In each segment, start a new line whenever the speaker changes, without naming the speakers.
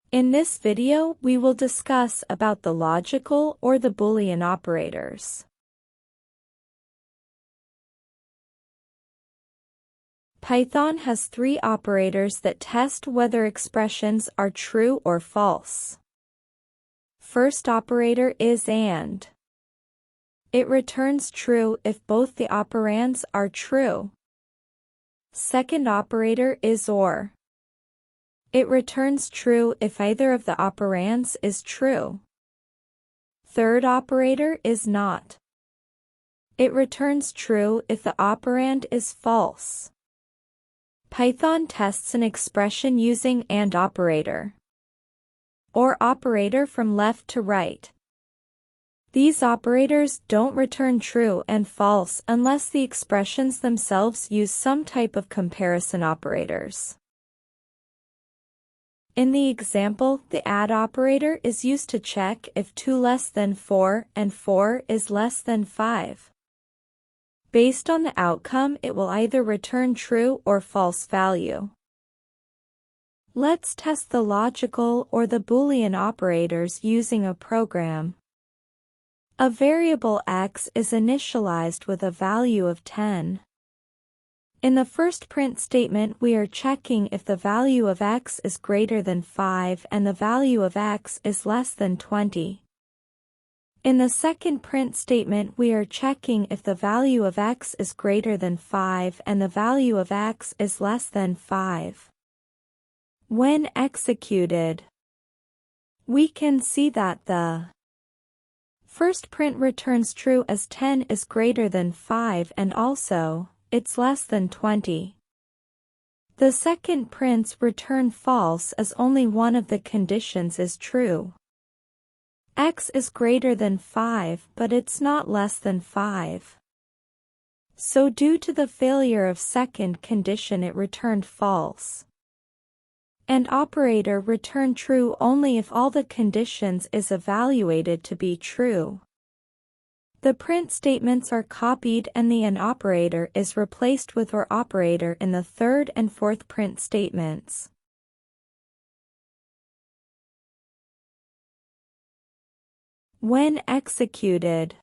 In this video, we will discuss about the logical or the Boolean operators. Python has three operators that test whether expressions are true or false. First operator is AND. It returns true if both the operands are true. Second operator is OR. It returns true if either of the operands is true. Third operator is NOT. It returns true if the operand is false. Python tests an expression using AND operator, OR operator from left to right. These operators don't return true and false unless the expressions themselves use some type of comparison operators. In the example, the ADD operator is used to check if 2 less than 4 and 4 is less than 5. Based on the outcome, it will either return true or false value. Let's test the logical or the Boolean operators using a program. A variable x is initialized with a value of 10. In the first print statement, we are checking if the value of x is greater than 5 and the value of x is less than 20. In the second print statement, we are checking if the value of x is greater than 5 and the value of x is less than 5. When executed, we can see that the first print returns true as 10 is greater than 5 and also it's less than 20. The second prints return false as only one of the conditions is true. X is greater than 5 but it's not less than 5. So due to the failure of second condition it returned false. And operator return true only if all the conditions is evaluated to be true. The print statements are copied and the AND operator is replaced with OR operator in the third and fourth print statements. When executed,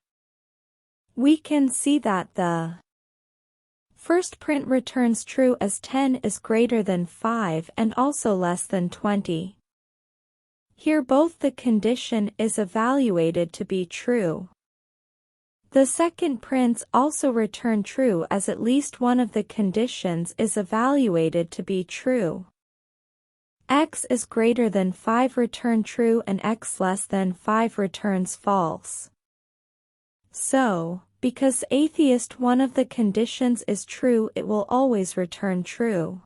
we can see that the first print returns true as 10 is greater than 5 and also less than 20. Here both the condition is evaluated to be true. The second prints also return true as at least one of the conditions is evaluated to be true. X is greater than 5 return true and x less than 5 returns false. So, because atheist one of the conditions is true, it will always return true.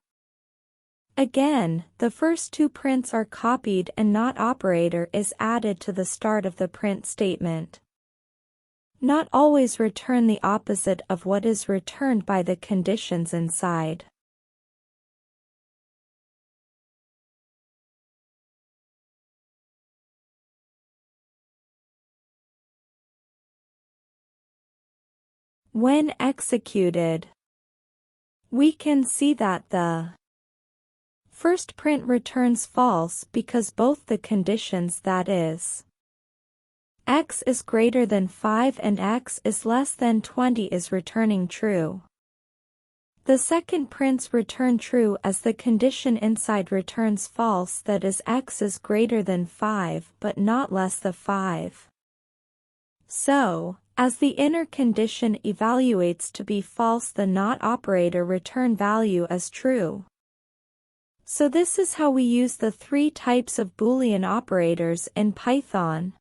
Again, the first two prints are copied and NOT operator is added to the start of the print statement. Not always return the opposite of what is returned by the conditions inside. When executed, we can see that the first print returns false because both the conditions, that is, x is greater than 5 and x is less than 20, is returning true. The second prints return true as the condition inside returns false, that is x is greater than 5 but not less than 5. So, as the inner condition evaluates to be false, the NOT operator return value as true. So this is how we use the three types of Boolean operators in Python.